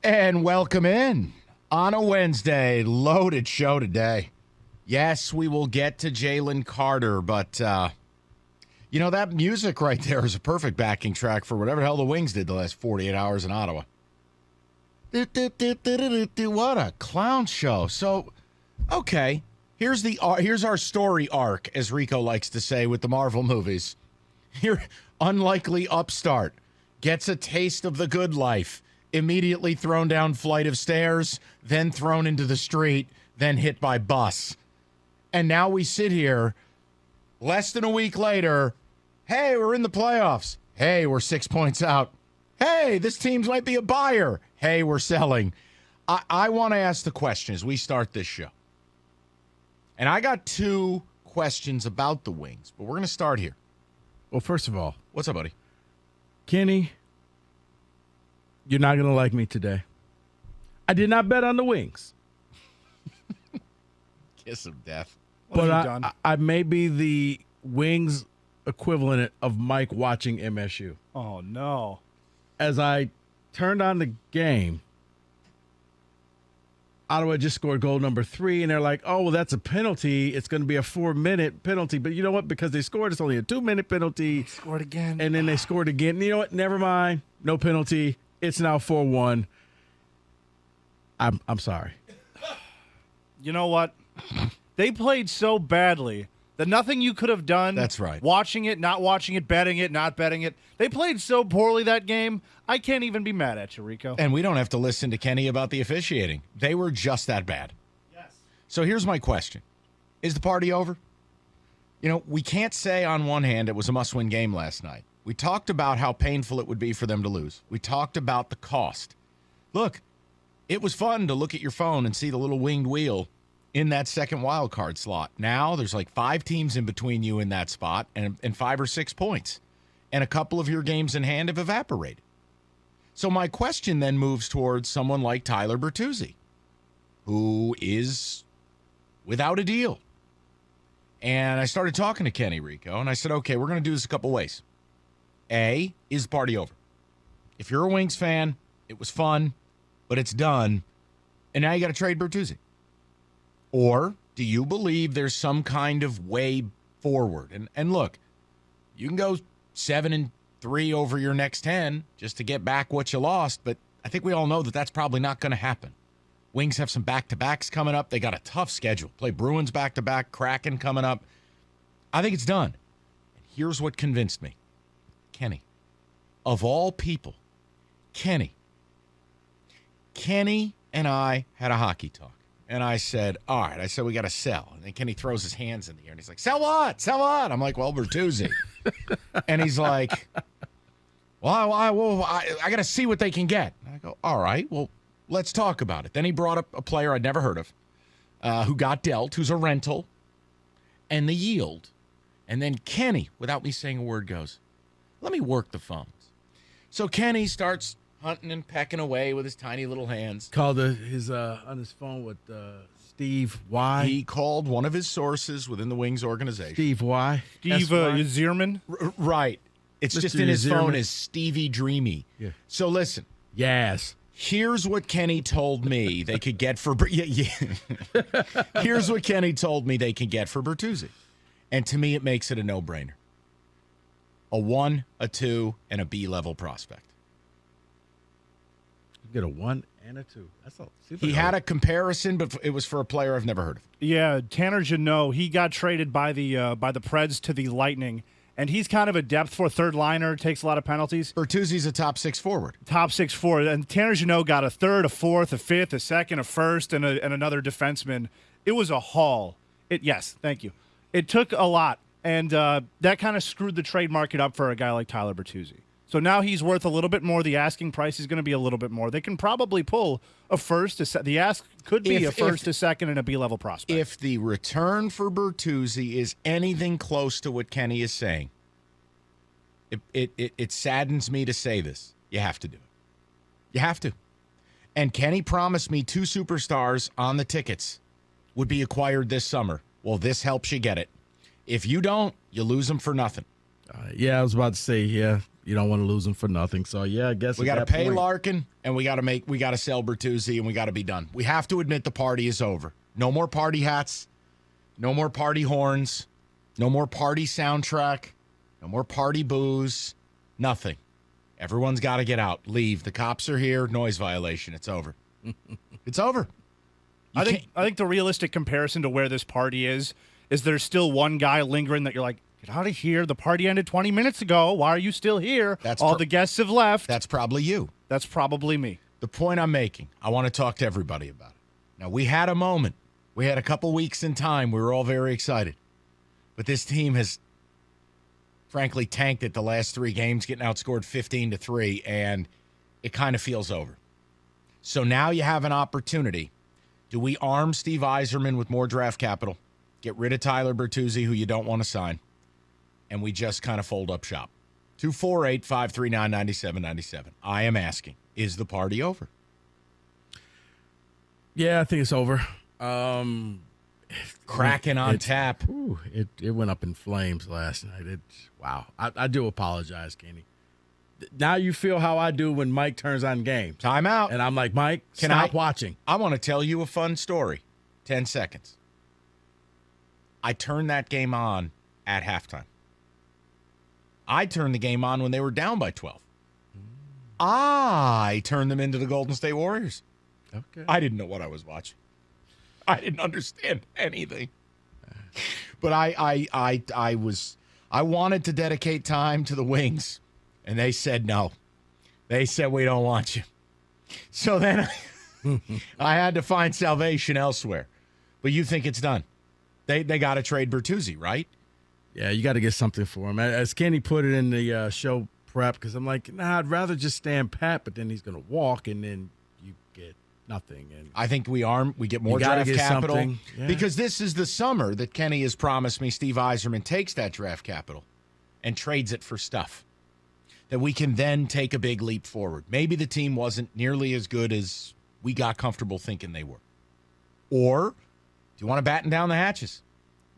And welcome in on a Wednesday. Loaded show today. Yes, we will get to Jalen Carter, but, that music right there is a perfect backing track for whatever the hell the Wings did the last 48 hours in Ottawa. What a clown show. So, okay, here's our story arc, as Rico likes to say with the Marvel movies. Here, unlikely upstart gets a taste of the good life, immediately thrown down flight of stairs, then thrown into the street, then hit by bus. And now we sit here less than a week later. Hey, we're in the playoffs. Hey, we're 6 points out. Hey, this team might be a buyer. Hey, we're selling. I want to ask the question as we start this show. And I got two questions about the Wings, but we're going to start here. Well, first of all, what's up, buddy? Kenny, you're not going to like me today. I did not bet on the Wings. Kiss of death. But I may be the Wings equivalent of Mike watching MSU. Oh, no. As I turned on the game, Ottawa just scored goal number 3, and they're like, oh, well, that's a penalty. It's going to be a 4-minute penalty. But you know what? Because they scored, it's only a 2-minute penalty. Scored again. And then they scored again. You know what? Never mind. No penalty. It's now 4-1. I'm sorry. You know what? They played so badly that nothing you could have done. That's right. Watching it, not watching it, betting it, not betting it. They played so poorly that game, I can't even be mad at you, Rico. And we don't have to listen to Kenny about the officiating. They were just that bad. Yes. So here's my question. Is the party over? We can't say on one hand it was a must-win game last night. We talked about how painful it would be for them to lose. We talked about the cost. Look, it was fun to look at your phone and see the little winged wheel in that second wild card slot. Now there's like 5 teams in between you in that spot and 5 or 6 points. And a couple of your games in hand have evaporated. So my question then moves towards someone like Tyler Bertuzzi, who is without a deal. And I started talking to Kenny, Rico, and I said, okay, we're going to do this a couple ways. A, is the party over? If you're a Wings fan, it was fun, but it's done, and now you got to trade Bertuzzi. Or do you believe there's some kind of way forward? And look, you can go 7-3 over your next 10 just to get back what you lost, but I think we all know that that's probably not going to happen. Wings have some back-to-backs coming up. They got a tough schedule. Play Bruins back-to-back, Kraken coming up. I think it's done. And here's what convinced me. Kenny, of all people, Kenny and I had a hockey talk. And I said, all right, we got to sell. And then Kenny throws his hands in the air, and he's like, sell what? Sell what? I'm like, well, Bertuzzi. And he's like, well, I got to see what they can get. And I go, all right, well, let's talk about it. Then he brought up a player I'd never heard of who got dealt, who's a rental, and the yield. And then Kenny, without me saying a word, goes, let me work the phones. So Kenny starts hunting and pecking away with his tiny little hands. Called his on his phone with Steve Y. He called one of his sources within the Wings organization. Steve Y. Steve Zierman? Right. It's Mr. just in his Zierman. phone as Stevie Dreamy. Yeah. So listen. Yes. Here's what Kenny told me they could get for Here's what Kenny told me they could get for Bertuzzi. And to me, it makes it a no-brainer. A 1, a 2, and a B-level prospect. Get a 1 and a 2. That's all. He had a comparison, but it was for a player I've never heard of. Yeah, Tanner Jeannot, he got traded by the Preds to the Lightning, and he's kind of a depth for third liner, takes a lot of penalties. Bertuzzi's a top 6 forward. Top 6 forward, and Tanner Jeannot got a third, a fourth, a fifth, a second, a first, and another defenseman. It was a haul. Yes, thank you. It took a lot, and that kind of screwed the trade market up for a guy like Tyler Bertuzzi. So now he's worth a little bit more. The asking price is going to be a little bit more. They can probably pull a first. The ask could be a first, a second, and a B-level prospect. If the return for Bertuzzi is anything close to what Kenny is saying, it saddens me to say this. You have to do it. You have to. And Kenny promised me 2 superstars on the tickets would be acquired this summer. Well, this helps you get it. If you don't, you lose them for nothing. Yeah, I was about to say, yeah. You don't want to lose him for nothing. So, yeah, I guess we got to pay Larkin, and we got to sell Bertuzzi, and we got to be done. We have to admit the party is over. No more party hats. No more party horns. No more party soundtrack. No more party booze. Nothing. Everyone's got to get out. Leave. The cops are here. Noise violation. It's over. It's over. I think the realistic comparison to where this party is there's still one guy lingering that you're like, get out of here. The party ended 20 minutes ago. Why are you still here? All the guests have left. That's probably you. That's probably me. The point I'm making, I want to talk to everybody about it. Now, we had a moment. We had a couple weeks in time. We were all very excited. But this team has, frankly, tanked it the last 3 games, getting outscored 15-3, and it kind of feels over. So now you have an opportunity. Do we arm Steve Yzerman with more draft capital, get rid of Tyler Bertuzzi, who you don't want to sign, and we just kind of fold up shop? 248-539-9797. I am asking, is the party over? Yeah, I think it's over. Kraken on tap. Ooh, it went up in flames last night. Wow. I do apologize, Kenny. Now you feel how I do when Mike turns on games. Time out. And I'm like, Mike, stop watching. I want to tell you a fun story. 10 seconds. I turned that game on at halftime. I turned the game on when they were down by 12. I turned them into the Golden State Warriors. Okay. I didn't know what I was watching. I didn't understand anything. But I wanted to dedicate time to the Wings, and they said no. They said we don't want you. So then I had to find salvation elsewhere. But you think it's done. They got to trade Bertuzzi, right? Yeah, you got to get something for him. As Kenny put it in the show prep, because I'm like, nah, I'd rather just stand pat, but then he's going to walk, and then you get nothing. And I think we get more draft capital. Yeah. Because this is the summer that Kenny has promised me Steve Yzerman takes that draft capital and trades it for stuff that we can then take a big leap forward. Maybe the team wasn't nearly as good as we got comfortable thinking they were. Or do you want to batten down the hatches?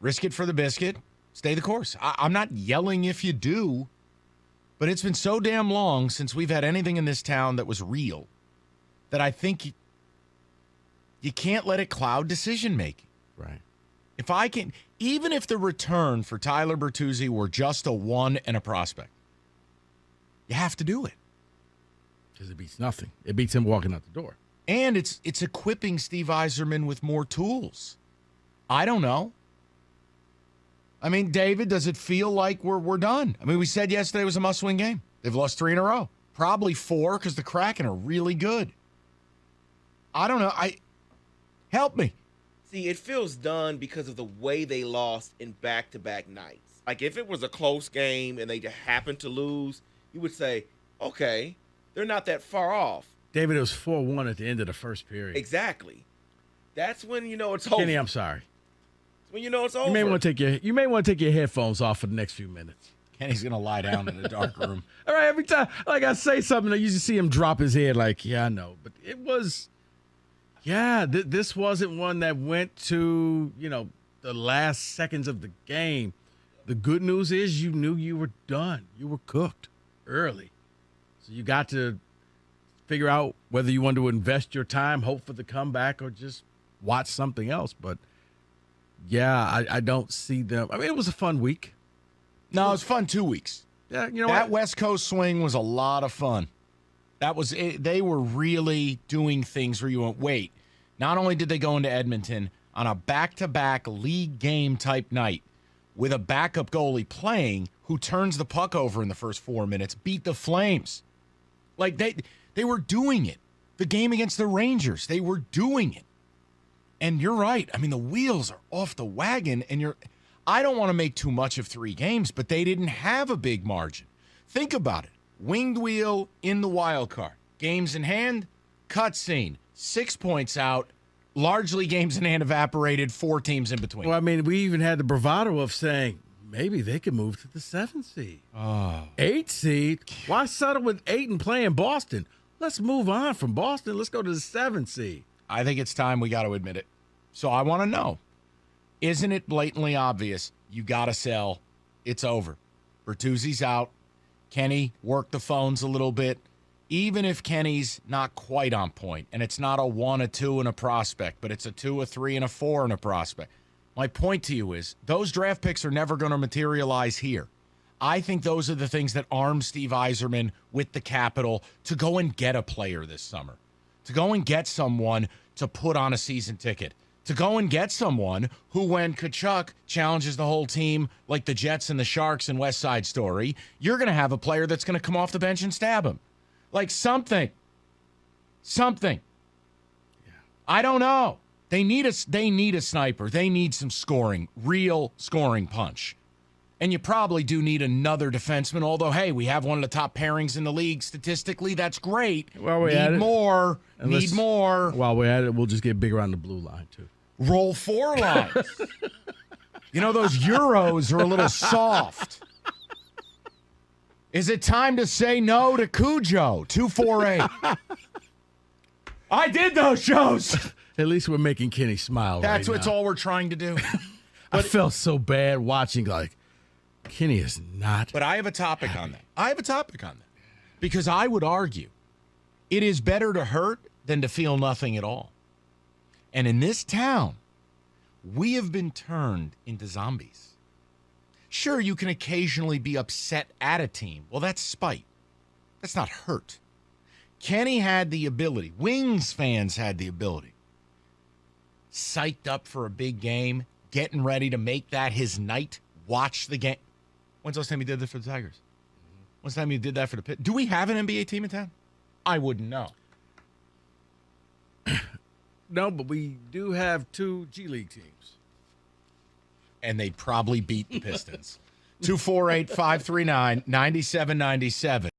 Risk it for the biscuit. Stay the course. I'm not yelling if you do, but it's been so damn long since we've had anything in this town that was real that I think you can't let it cloud decision-making. Right. Even if the return for Tyler Bertuzzi were just a 1 and a prospect, you have to do it. Because it beats nothing. It beats him walking out the door. And it's equipping Steve Yzerman with more tools. I don't know. I mean, David, does it feel like we're done? I mean, we said yesterday was a must-win game. They've lost 3 in a row. Probably 4 because the Kraken are really good. I don't know. Help me. See, it feels done because of the way they lost in back-to-back nights. Like, if it was a close game and they just happened to lose, you would say, okay, they're not that far off. David, it was 4-1 at the end of the first period. Exactly. That's when you know it's over. Kenny, I'm sorry. When you know it's over. You may want to take your headphones off for the next few minutes. Kenny's going to lie down in the dark room. All right, every time like I say something, I usually see him drop his head like, yeah, I know. But it was, this wasn't one that went to, the last seconds of the game. The good news is you knew you were done. You were cooked early. So you got to figure out whether you wanted to invest your time, hope for the comeback, or just watch something else. But yeah, I don't see them. I mean, it was a fun week. No, it was fun 2 weeks. Yeah, you know that what? West Coast swing was a lot of fun. That was it. They were really doing things where you went, wait, not only did they go into Edmonton on a back-to-back league game type night with a backup goalie playing who turns the puck over in the first 4 minutes, beat the Flames. Like they were doing it. The game against the Rangers, they were doing it. And you're right. I mean, the wheels are off the wagon, and I don't want to make too much of 3 games, but they didn't have a big margin. Think about it. Winged wheel in the wild card. Games in hand, cutscene. 6 points out. Largely games in hand evaporated. 4 teams in between. Well, I mean, we even had the bravado of saying maybe they could move to the 7th seed. 8th seed? Why settle with 8 and play in Boston? Let's move on from Boston. Let's go to the 7th seed. I think it's time we got to admit it. So I want to know, isn't it blatantly obvious you got to sell? It's over. Bertuzzi's out. Kenny work the phones a little bit. Even if Kenny's not quite on point, and it's not a 1, a 2, and a prospect, but it's a 2, a 3, and a 4 and a prospect. My point to you is those draft picks are never going to materialize here. I think those are the things that arm Steve Yzerman with the capital to go and get a player this summer, to go and get someone to put on a season ticket, to go and get someone who, when Kachuk challenges the whole team like the Jets and the Sharks in West Side Story, you're going to have a player that's going to come off the bench and stab him. Like something. Yeah. I don't know. They need a sniper. They need some scoring, real scoring punch. And you probably do need another defenseman, although, hey, we have one of the top pairings in the league. Statistically, that's great. Well, need more. Need more. While we're at it, we'll just get bigger on the blue line, too. Roll 4 lines. Those Euros are a little soft. Is it time to say no to Cujo? 248. I did those shows. At least we're making Kenny smile. That's right what's now. all we're trying to do. I felt so bad watching, like, Kenny is not. But I have a topic on that. Because I would argue it is better to hurt than to feel nothing at all. And in this town, we have been turned into zombies. Sure, you can occasionally be upset at a team. Well, that's spite. That's not hurt. Kenny had the ability. Wings fans had the ability. Psyched up for a big game, getting ready to make that his night, watch the game. When's the last time he did that for the Tigers? When's the time he did that for the Pit? Do we have an NBA team in town? I wouldn't know. No, but we do have 2 G League teams. And they'd probably beat the Pistons. 248-539-9797.